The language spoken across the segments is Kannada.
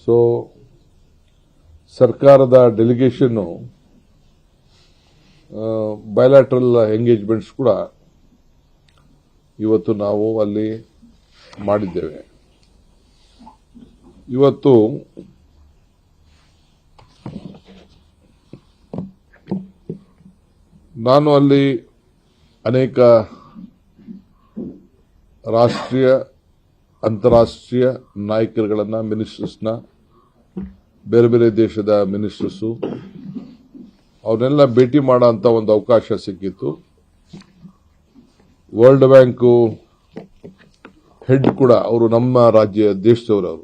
ಸೊ ಸರ್ಕಾರದ ಡೆಲಿಗೇಷನ್ನು ಬಯಲಾಟ್ರಲ್ ಎಂಗೇಜ್ಮೆಂಟ್ಸ್ ಕೂಡ ಇವತ್ತು ನಾವು ಅಲ್ಲಿ ಮಾಡಿದ್ದೇವೆ. ಇವತ್ತು ನಾನು ಅಲ್ಲಿ ಅನೇಕ ರಾಷ್ಟ್ರೀಯ ಅಂತಾರಾಷ್ಟ್ರೀಯ ನಾಯಕರುಗಳನ್ನ, ಮಿನಿಸ್ಟರ್ಸ್ನ, ಬೇರೆ ಬೇರೆ ದೇಶದ ಮಿನಿಸ್ಟರ್ಸು ಅವನ್ನೆಲ್ಲ ಭೇಟಿ ಮಾಡೋ ಅಂತ ಒಂದು ಅವಕಾಶ ಸಿಕ್ಕಿತ್ತು. ವರ್ಲ್ಡ್ ಬ್ಯಾಂಕು ಹೆಡ್ ಕೂಡ ಅವರು ನಮ್ಮ ರಾಜ್ಯ ದೇಶದವರು,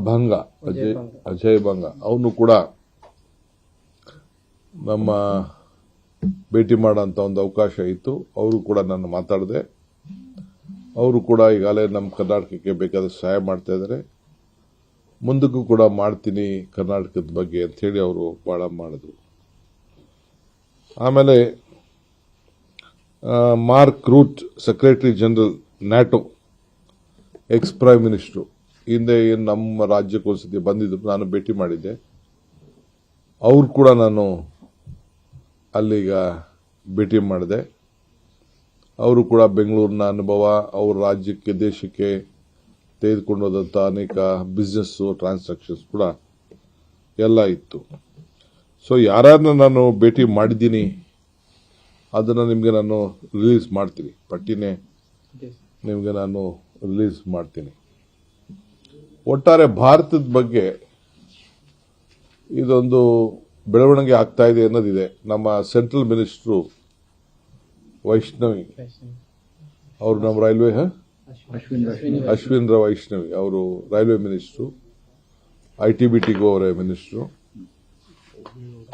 ಭಂಗ ಅಜಯ್ ಭಂಗ, ಅವನು ಕೂಡ ನಮ್ಮ ಭೇಟಿ ಮಾಡೋಂಥ ಒಂದು ಅವಕಾಶ ಇತ್ತು. ಅವರು ಕೂಡ ನಾನು ಮಾತಾಡಿದೆ. ಅವರು ಕೂಡ ಈಗಾಗಲೇ ನಮ್ಮ ಕರ್ನಾಟಕಕ್ಕೆ ಬೇಕಾದ ಸಹಾಯ ಮಾಡ್ತಾ ಇದ್ದಾರೆ. ಮುಂದಕ್ಕೂ ಕೂಡ ಮಾಡ್ತೀನಿ ಕರ್ನಾಟಕದ ಬಗ್ಗೆ ಅಂತ ಹೇಳಿ ಅವರು ಬಹಳ ಮಾಡಿದ್ರು. ಆಮೇಲೆ Mark Rutte, secretary general NATO, ex prime minister, ಹಿಂದೆ ಏನು ನಮ್ಮ ರಾಜ್ಯಕ್ಕೆ ಒಂದ್ಸತಿ ಬಂದಿದ್ರು, ನಾನು ಭೇಟಿ ಮಾಡಿದ್ದೆ. ಅವ್ರು ಕೂಡ ನಾನು ಅಲ್ಲಿಗ ಭೇಟಿ ಮಾಡಿದೆ. ಅವರು ಕೂಡ ಬೆಂಗಳೂರಿನ ಅನುಭವ, ಅವ್ರ ರಾಜ್ಯಕ್ಕೆ, ದೇಶಕ್ಕೆ ತೆಗೆದುಕೊಂಡು ಹೋದಂಥ ಅನೇಕ ಬಿಸ್ನೆಸ್ ಟ್ರಾನ್ಸಾಕ್ಷನ್ಸ್ ಕೂಡ ಎಲ್ಲ ಇತ್ತು. ಸೊ ಯಾರನ್ನ ನಾನು ಭೇಟಿ ಮಾಡಿದ್ದೀನಿ ಅದನ್ನು ನಿಮಗೆ ನಾನು ರಿಲೀಸ್ ಮಾಡ್ತೀನಿ, ಪಟ್ಟಿನೇ ನಿಮಗೆ ನಾನು ರಿಲೀಸ್ ಮಾಡ್ತೀನಿ. ಒಟ್ಟಾರೆ ಭಾರತದ ಬಗ್ಗೆ ಇದೊಂದು ಬೆಳವಣಿಗೆ ಆಗ್ತಾ ಇದೆ ಅನ್ನೋದಿದೆ. ನಮ್ಮ ಸೆಂಟ್ರಲ್ ಮಿನಿಸ್ಟ್ರು ವೈಷ್ಣವಿ ಅವರು, ನಮ್ಮ ರೈಲ್ವೆ ಅಶ್ವಿನ್ ರಾವ್ ವೈಷ್ಣವಿ ಅವರು ರೈಲ್ವೆ ಮಿನಿಸ್ಟ್ರು, ITBTಗೂ ಅವರೇ ಮಿನಿಸ್ಟ್ರು,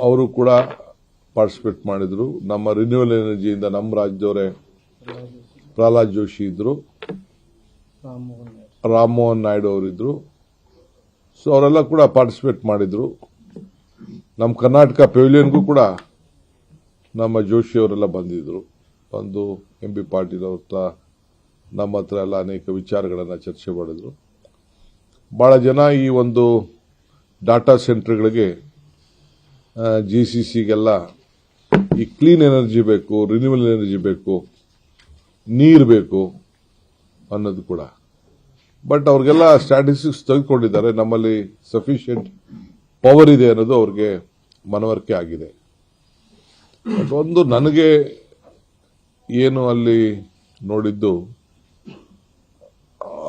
ಅವರು ಕೂಡ ಪಾರ್ಟಿಸಿಪೇಟ್ ಮಾಡಿದ್ರು. ನಮ್ಮ ರಿನ್ಯೂವಲ್ ಎನರ್ಜಿಯಿಂದ ನಮ್ಮ ರಾಜ್ಯದವರೇ ಪ್ರಹ್ಲಾದ್ ಜೋಶಿ ಇದ್ರು, ರಾಮಮೋಹನ್ ನಾಯ್ಡು ಅವರಿದ್ರು. ಸೊ ಅವರೆಲ್ಲ ಕೂಡ ಪಾರ್ಟಿಸಿಪೇಟ್ ಮಾಡಿದ್ರು. ನಮ್ಮ ಕರ್ನಾಟಕ ಪೆವಿಲಿಯನ್ಗೂ ಕೂಡ ನಮ್ಮ ಜೋಶಿ ಅವರೆಲ್ಲ ಬಂದಿದ್ರು. ಬಂದು MB ಪಾಟೀಲ್ ಅವ್ರ ಹತ್ರ, ನಮ್ಮ ಹತ್ರ ಎಲ್ಲ ಅನೇಕ ವಿಚಾರಗಳನ್ನು ಚರ್ಚೆ ಮಾಡಿದ್ರು. ಬಹಳ ಜನ ಈ ಒಂದು ಡಾಟಾ ಸೆಂಟರ್ಗಳಿಗೆ, GCCಗೆಲ್ಲ ಈ ಕ್ಲೀನ್ ಎನರ್ಜಿ ಬೇಕು, ರಿನ್ಯೂವಲ್ ಎನರ್ಜಿ ಬೇಕು, ನೀರು ಬೇಕು ಅನ್ನೋದು ಕೂಡ. ಬಟ್ ಅವ್ರಿಗೆಲ್ಲ ಸ್ಟ್ಯಾಟಿಸ್ಟಿಕ್ಸ್ ತೆಗೆದುಕೊಂಡಿದ್ದಾರೆ. ನಮ್ಮಲ್ಲಿ ಸಫಿಷಿಯಂಟ್ ಪವರ್ ಇದೆ ಅನ್ನೋದು ಅವ್ರಿಗೆ ಮನವರಿಕೆ ಆಗಿದೆ. ಬಟ್ ಒಂದು ನನಗೆ ಏನು ಅಲ್ಲಿ ನೋಡಿದ್ದು,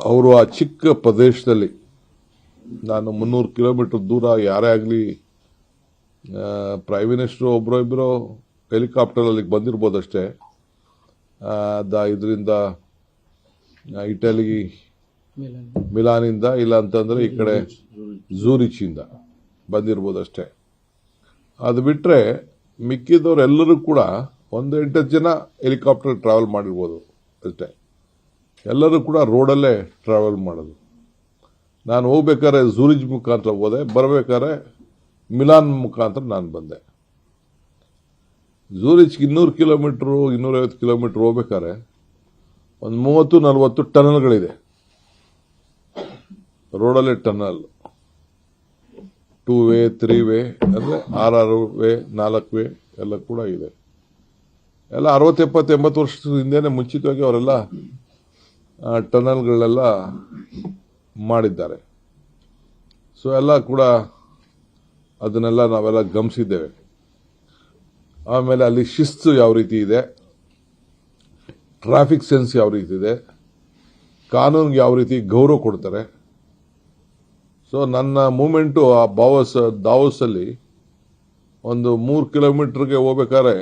ಅವರು ಆ ಚಿಕ್ಕ ಪ್ರದೇಶದಲ್ಲಿ, ನಾನು 300 ಕಿಲೋಮೀಟರ್ ದೂರ, ಯಾರೇ ಆಗಲಿ ಪ್ರೈಮ್ ಮಿನಿಸ್ಟರ್ ಒಬ್ಬರೋ ಇಬ್ಬರೋ ಹೆಲಿಕಾಪ್ಟರ್ ಅಲ್ಲಿಗೆ ಬಂದಿರ್ಬೋದಷ್ಟೇ. ಇದರಿಂದ ಇಟಲಿ ಮಿಲಾನಿಂದ, ಇಲ್ಲ ಅಂತಂದ್ರೆ ಈ ಕಡೆ ಝೂರಿಚಿಂದ ಬಂದಿರ್ಬೋದಷ್ಟೇ. ಅದು ಬಿಟ್ರೆ ಮಿಕ್ಕಿದವರೆಲ್ಲರೂ ಕೂಡ 1-8 ಜನ ಹೆಲಿಕಾಪ್ಟರ್ ಟ್ರಾವೆಲ್ ಮಾಡಿರ್ಬೋದು ಅಷ್ಟೇ. ಎಲ್ಲರೂ ಕೂಡ ರೋಡಲ್ಲೇ ಟ್ರಾವೆಲ್ ಮಾಡೋದು. ನಾನು ಹೋಗ್ಬೇಕಾದ್ರೆ ಝೂರಿಚ್ ಮುಖಾಂತರ ಹೋದೆ, ಬರಬೇಕಾದ್ರೆ ಮಿಲಾನ್ ಮುಖಾಂತರ ನಾನು ಬಂದೆ. ಝೂರಿಚ್ಗೆ 200 ಕಿಲೋಮೀಟರ್ 250 ಕಿಲೋಮೀಟರ್ ಹೋಗ್ಬೇಕಾದ್ರೆ ಒಂದು 30-40 ಟನಲ್ಗಳಿದೆ. ರೋಡಲ್ಲೇ ಟನಲ್, 2 ವೇ 3 ವೇ ಅಂದ್ರೆ 6 ವೇ 4 ವೇ ಎಲ್ಲ ಕೂಡ ಇದೆ. ಎಲ್ಲ 60-70-80 ವರ್ಷದ ಹಿಂದೆನೆ ಮುಂಚಿತವಾಗಿ ಅವರೆಲ್ಲ ಟನಲ್ಗಳೆಲ್ಲ ಮಾಡಿದ್ದಾರೆ. ಸೊ ಎಲ್ಲ ಕೂಡ ಅದನ್ನೆಲ್ಲ ನಾವೆಲ್ಲ ಗಮನಿಸಿದ್ದೇವೆ. ಆಮೇಲೆ ಅಲ್ಲಿ ಶಿಸ್ತು ಯಾವ ರೀತಿ ಇದೆ, ಟ್ರಾಫಿಕ್ ಸೆನ್ಸ್ ಯಾವ ರೀತಿ ಇದೆ, ಕಾನೂನಿಗೆ ಯಾವ ರೀತಿ ಗೌರವ ಕೊಡ್ತಾರೆ. ಸೊ ನನ್ನ ಮೂಮೆಂಟು ಆ ದಾವೋಸ್ ಅಲ್ಲಿ ಒಂದು 3 ಕಿಲೋಮೀಟರ್ಗೆ ಹೋಗ್ಬೇಕಾದ್ರೆ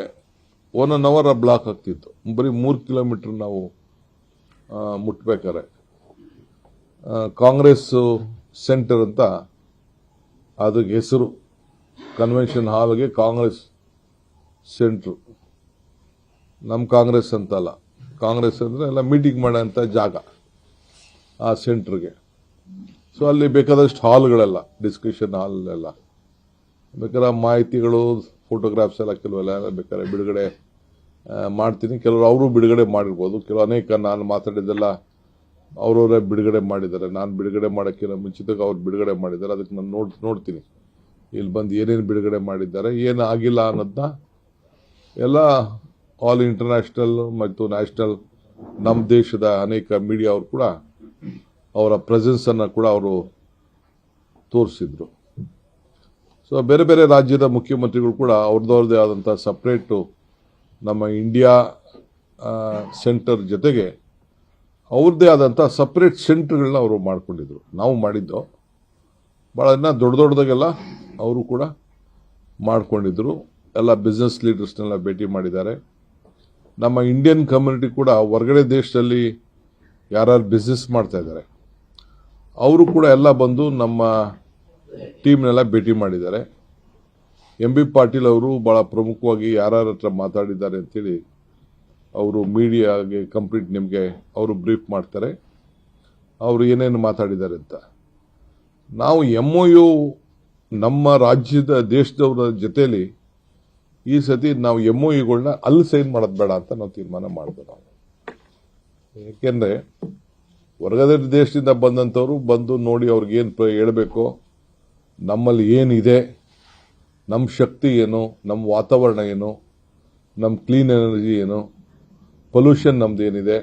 1 ಅವರ್ ಬ್ಲಾಕ್ ಆಗ್ತಿತ್ತು. ಬರೀ 3 ಕಿಲೋಮೀಟರ್ ನಾವು ಮುಟ್ಬೇಕಾರೆ. ಕಾಂಗ್ರೆಸ್ ಸೆಂಟರ್ ಅಂತ ಅದಕ್ಕೆ ಹೆಸರು, ಕನ್ವೆನ್ಷನ್ ಹಾಲ್ಗೆ ಕಾಂಗ್ರೆಸ್ ಸೆಂಟ್ರು. ನಮ್ಮ ಕಾಂಗ್ರೆಸ್ ಅಂತಲ್ಲ, ಕಾಂಗ್ರೆಸ್ ಅಂದ್ರೆ ಎಲ್ಲ ಮೀಟಿಂಗ್ ಮಾಡೋಂಥ ಜಾಗ ಆ ಸೆಂಟ್ರಿಗೆ. ಸೊ ಅಲ್ಲಿ ಬೇಕಾದಷ್ಟು ಹಾಲ್ಗಳೆಲ್ಲ, ಡಿಸ್ಕಷನ್ ಹಾಲ್ ಎಲ್ಲ ಬೇಕಾದ್ರೆ ಮಾಹಿತಿಗಳು, ಫೋಟೋಗ್ರಾಫ್ಸ್ ಎಲ್ಲ ಕೆಲವೆಲ್ಲ ಬೇಕಾದ್ರೆ ಬಿಡುಗಡೆ ಮಾಡ್ತೀನಿ. ಕೆಲವರು ಅವರು ಬಿಡುಗಡೆ ಮಾಡಿರ್ಬೋದು. ಅನೇಕ ನಾನು ಮಾತಾಡಿದ್ದೆಲ್ಲ ಅವರವರೇ ಬಿಡುಗಡೆ ಮಾಡಿದ್ದಾರೆ. ನಾನು ಬಿಡುಗಡೆ ಮಾಡೋಕ್ಕಿಂತ ಮುಂಚಿತವಾಗಿ ಅವ್ರು ಬಿಡುಗಡೆ ಮಾಡಿದ್ದಾರೆ. ಅದಕ್ಕೆ ನಾನು ನೋಡ್ತೀನಿ ಇಲ್ಲಿ ಬಂದು ಏನೇನು ಬಿಡುಗಡೆ ಮಾಡಿದ್ದಾರೆ, ಏನು ಆಗಿಲ್ಲ ಅನ್ನೋದನ್ನ ಎಲ್ಲ ಆಲ್ ಇಂಟರ್ನ್ಯಾಷನಲ್ ಮತ್ತು ನ್ಯಾಷನಲ್ ನಮ್ಮ ದೇಶದ ಅನೇಕ ಮೀಡಿಯಾ ಅವರು ಕೂಡ ಅವರ ಪ್ರೆಸೆನ್ಸನ್ನು ಕೂಡ ಅವರು ತೋರಿಸಿದ್ರು. ಸೊ ಬೇರೆ ಬೇರೆ ರಾಜ್ಯದ ಮುಖ್ಯಮಂತ್ರಿಗಳು ಕೂಡ ಅವ್ರದ್ದೇ ಆದಂಥ ಸಪ್ರೇಟು ನಮ್ಮ ಇಂಡಿಯಾ ಸೆಂಟರ್ ಜೊತೆಗೆ ಅವ್ರದ್ದೇ ಆದಂಥ ಸಪ್ರೇಟ್ ಸೆಂಟರ್ಗಳನ್ನ ಅವರು ಮಾಡ್ಕೊಂಡಿದ್ರು. ನಾವು ಮಾಡಿದ್ದು ಭಾಳ ದೊಡ್ಡದಾಗೆಲ್ಲ ಅವರು ಕೂಡ ಮಾಡ್ಕೊಂಡಿದ್ರು. ಎಲ್ಲ ಬಿಸ್ನೆಸ್ ಲೀಡರ್ಸ್ನೆಲ್ಲ ಭೇಟಿ ಮಾಡಿದ್ದಾರೆ. ನಮ್ಮ ಇಂಡಿಯನ್ ಕಮ್ಯುನಿಟಿ ಕೂಡ ಹೊರಗಡೆ ದೇಶದಲ್ಲಿ ಯಾರ್ಯಾರು ಬಿಸ್ನೆಸ್ ಮಾಡ್ತಾ ಇದ್ದಾರೆ ಅವರು ಕೂಡ ಎಲ್ಲ ಬಂದು ನಮ್ಮ ಟೀಮ್ನೆಲ್ಲ ಭೇಟಿ ಮಾಡಿದ್ದಾರೆ. MB ಪಾಟೀಲ್ ಅವರು ಭಾಳ ಪ್ರಮುಖವಾಗಿ ಯಾರ್ಯಾರ ಹತ್ರ ಮಾತಾಡಿದ್ದಾರೆ ಅಂತೇಳಿ ಅವರು ಮೀಡಿಯಾಗೆ ಕಂಪ್ಲೀಟ್ ನಿಮಗೆ ಅವರು ಬ್ರೀಫ್ ಮಾಡ್ತಾರೆ, ಅವರು ಏನೇನು ಮಾತಾಡಿದ್ದಾರೆ ಅಂತ. ನಾವು MOU ನಮ್ಮ ರಾಜ್ಯದ ದೇಶದವರ ಜೊತೆಯಲ್ಲಿ ಈ ಸತಿ ನಾವು MOUಗಳನ್ನ ಅಲ್ಲಿ ಸೈನ್ ಮಾಡೋದು ಬೇಡ ಅಂತ ನಾವು ತೀರ್ಮಾನ ಮಾಡಿದ್ವಿ. ನಾವು ಯಾಕೆಂದರೆ ಹೊರಗಡೆ ದೇಶದಿಂದ ಬಂದಂಥವ್ರು ಬಂದು ನೋಡಿ ಅವ್ರಿಗೇನು ಹೇಳಬೇಕು, ನಮ್ಮಲ್ಲಿ ಏನಿದೆ, ನಮ್ಮ ಶಕ್ತಿ ಏನು, ನಮ್ಮ ವಾತಾವರಣ ಏನು, ನಮ್ಮ ಕ್ಲೀನ್ ಎನರ್ಜಿ ಏನು, ಪೊಲ್ಯೂಷನ್ ನಮ್ದು ಏನಿದೆ,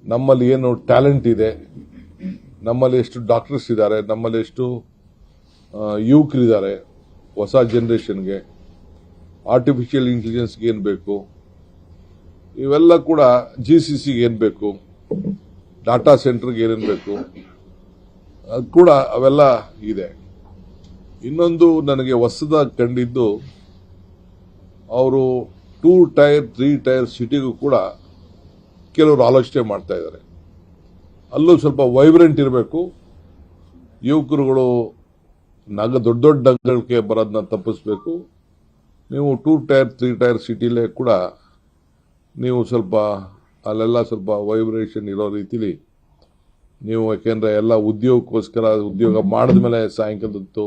ನಮ್ಮಲ್ಲಿ ಏನು ಟ್ಯಾಲೆಂಟ್ ಇದೆ, ನಮ್ಮಲ್ಲಿ ಎಷ್ಟು ಡಾಕ್ಟರ್ಸ್ ಇದ್ದಾರೆ, ನಮ್ಮಲ್ಲಿ ಎಷ್ಟು ಯುವಕರಿದ್ದಾರೆ, ಹೊಸ ಜನ್ರೇಷನ್ಗೆ ಆರ್ಟಿಫಿಷಿಯಲ್ ಇಂಟೆಲಿಜೆನ್ಸ್ಗೆ ಏನು ಬೇಕು, ಇವೆಲ್ಲ ಕೂಡ GCCಗೆ ಏನು ಬೇಕು, ಡಾಟಾ ಸೆಂಟರ್ಗೆ ಏನೇನು ಬೇಕು, ಅದು ಕೂಡ ಅವೆಲ್ಲ ಇದೆ. ಇನ್ನೊಂದು ನನಗೆ ಹೊಸದಾಗಿ ಕಂಡಿದ್ದು, ಅವರು 2 ಟೈರ್ 3 ಟೈರ್ ಸಿಟಿಗೂ ಕೂಡ ಕೆಲವರು ಆಲೋಚನೆ ಮಾಡ್ತಾ ಇದ್ದಾರೆ. ಅಲ್ಲೂ ಸ್ವಲ್ಪ ವೈಬ್ರೆಂಟ್ ಇರಬೇಕು, ಯುವಕರುಗಳು ದೊಡ್ಡ ದೊಡ್ಡ ನಗರಕ್ಕೆ ಬರೋದನ್ನ ತಪ್ಪಿಸ್ಬೇಕು. ನೀವು 2 ಟೈರ್ 3 ಟೈರ್ ಸಿಟಿಲೇ ಕೂಡ ನೀವು ಸ್ವಲ್ಪ ಅಲ್ಲೆಲ್ಲ ಸ್ವಲ್ಪ ವೈಬ್ರೇಷನ್ ಇರೋ ರೀತಿಲಿ ನೀವು, ಯಾಕೆಂದರೆ ಎಲ್ಲ ಉದ್ಯೋಗಕ್ಕೋಸ್ಕರ ಉದ್ಯೋಗ ಮಾಡಿದ್ಮೇಲೆ ಸಾಯಂಕಾಲದೊತ್ತು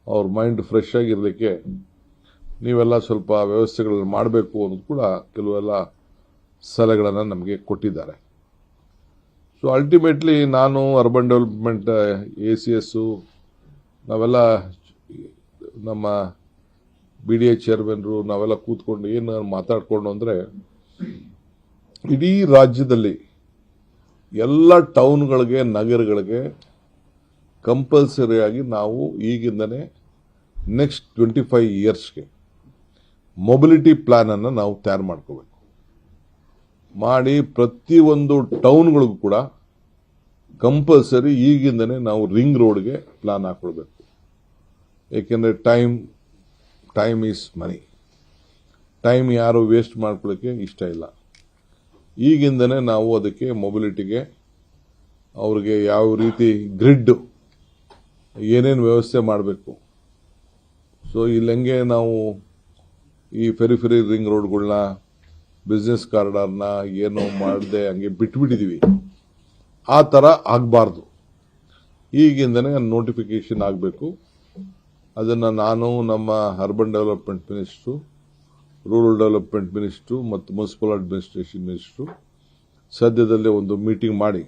ಅವ್ರ ಮೈಂಡ್ ಫ್ರೆಶ್ ಆಗಿರಲಿಕ್ಕೆ ನೀವೆಲ್ಲ ಸ್ವಲ್ಪ ವ್ಯವಸ್ಥೆಗಳನ್ನು ಮಾಡಬೇಕು ಅನ್ನೋದು ಕೂಡ ಕೆಲವೆಲ್ಲ ಸಲಹೆಗಳನ್ನು ನಮಗೆ ಕೊಟ್ಟಿದ್ದಾರೆ. ಸೊ ಅಲ್ಟಿಮೇಟ್ಲಿ ನಾನು ಅರ್ಬನ್ ಡೆವಲಪ್ಮೆಂಟ್ ACS ನಾವೆಲ್ಲ ನಮ್ಮ BDA ಚೇರ್ಮನ್ರು ನಾವೆಲ್ಲ ಕೂತ್ಕೊಂಡು ಏನು ಮಾತಾಡಿಕೊಂಡು ಅಂದರೆ, ಇಡೀ ರಾಜ್ಯದಲ್ಲಿ ಎಲ್ಲ ಟೌನ್ಗಳಿಗೆ ನಗರಗಳಿಗೆ ಕಂಪಲ್ಸರಿಯಾಗಿ ನಾವು ಈಗಿಂದನೇ ನೆಕ್ಸ್ಟ್ 25 ಇಯರ್ಸ್ಗೆ ಮೊಬಿಲಿಟಿ ಪ್ಲಾನನ್ನು ನಾವು ತಯಾರು ಮಾಡ್ಕೋಬೇಕು. ಮಾಡಿ ಪ್ರತಿಯೊಂದು ಟೌನ್ಗಳಿಗೂ ಕೂಡ ಕಂಪಲ್ಸರಿ ಈಗಿಂದನೇ ನಾವು ರಿಂಗ್ ರೋಡ್ಗೆ ಪ್ಲಾನ್ ಹಾಕೊಳ್ಬೇಕು. ಏಕೆಂದರೆ ಟೈಮ್ ಈಸ್ ಮನಿ. ಟೈಮ್ ಯಾರು ವೇಸ್ಟ್ ಮಾಡ್ಕೊಳ್ಳೋಕ್ಕೆ ಇಷ್ಟ ಇಲ್ಲ. ಈಗಿಂದನೇ ನಾವು ಅದಕ್ಕೆ ಮೊಬಿಲಿಟಿಗೆ ಅವ್ರಿಗೆ ಯಾವ ರೀತಿ ಗ್ರಿಡ್ ಏನೇನು ವ್ಯವಸ್ಥೆ ಮಾಡಬೇಕು. ಸೊ ಇಲ್ಲಂಗೆ ನಾವು ಈ ಫೆರಿ ರಿಂಗ್ ರೋಡ್ಗಳನ್ನ ಬಿಸ್ನೆಸ್ ಕಾರಿಡಾರ್ನ ಏನೋ ಮಾಡದೆ ಹಂಗೆ ಬಿಟ್ಬಿಟ್ಟಿದ್ದೀವಿ. ಆ ಥರ ಆಗಬಾರ್ದು. ಈಗಿಂದನೇ ನೋಟಿಫಿಕೇಶನ್ ಆಗಬೇಕು. ಅದನ್ನು ನಾನು ನಮ್ಮ urban development minister, rural development minister ಮತ್ತು ಮುನ್ಸಿಪಲ್ ಅಡ್ಮಿನಿಸ್ಟ್ರೇಷನ್ ಮಿನಿಸ್ಟ್ರು ಸದ್ಯದಲ್ಲೇ ಒಂದು ಮೀಟಿಂಗ್ ಮಾಡಿ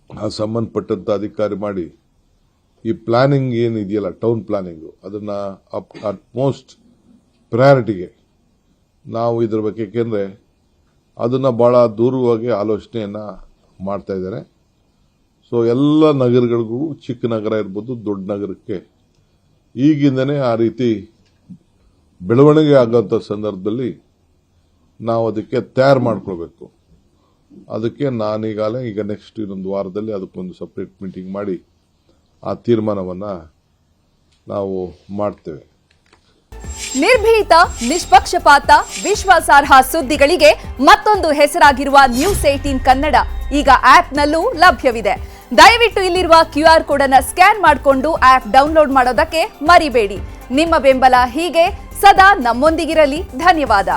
ಆ ಸಂಬಂಧಪಟ್ಟಂಥ ಅಧಿಕಾರಿ ಮಾಡಿ ಈ ಪ್ಲಾನಿಂಗ್ ಏನಿದೆಯಲ್ಲ ಟೌನ್ ಪ್ಲಾನಿಂಗು ಅದನ್ನು ಅಟ್ಮೋಸ್ಟ್ ಪ್ರಯಾರಿಟಿಗೆ ನಾವು ಇದ್ರ ಬಗ್ಗೆ, ಏಕೆಂದರೆ ಅದನ್ನು ಭಾಳ ದೂರವಾಗಿ ಆಲೋಚನೆಯನ್ನು ಮಾಡ್ತಾ ಇದ್ದಾರೆ. ಸೊ ಎಲ್ಲ ನಗರಗಳಿಗೂ, ಚಿಕ್ಕ ನಗರ ಇರ್ಬೋದು ದೊಡ್ಡ ನಗರಕ್ಕೆ ಈಗಿಂದನೇ ಆ ರೀತಿ ಬೆಳವಣಿಗೆ ಆಗೋಂಥ ಸಂದರ್ಭದಲ್ಲಿ ನಾವು ಅದಕ್ಕೆ ತಯಾರು ಮಾಡ್ಕೊಳ್ಬೇಕು. ಅದಕ್ಕೆ ಈಗ ನೆಕ್ಸ್ಟ್ ಇನ್ನೊಂದು ವಾರದಲ್ಲಿ ಅದಕ್ಕೊಂದು ಸಪ್ರೇಟ್ ಮೀಟಿಂಗ್ ಮಾಡಿ ಆ ತೀರ್ಮಾನವನ್ನು ನಾವು ಮಾಡ್ತೇವೆ. ನಿರ್ಭೀತ, ನಿಷ್ಪಕ್ಷಪಾತ, ವಿಶ್ವಾಸಾರ್ಹ ಸುದ್ದಿಗಳಿಗೆ ಮತ್ತೊಂದು ಹೆಸರಾಗಿರುವ News18 ಕನ್ನಡ ಈಗ ಆಪ್ನಲ್ಲೂ ಲಭ್ಯವಿದೆ. ದಯವಿಟ್ಟು ಇಲ್ಲಿರುವ QR ಕೋಡ್ ಅನ್ನು ಸ್ಕ್ಯಾನ್ ಮಾಡಿಕೊಂಡು ಆಪ್ ಡೌನ್ಲೋಡ್ ಮಾಡೋದಕ್ಕೆ ಮರಿಬೇಡಿ. ನಿಮ್ಮ ಬೆಂಬಲ ಹೀಗೆ ಸದಾ ನಮ್ಮೊಂದಿಗಿರಲಿ. ಧನ್ಯವಾದ.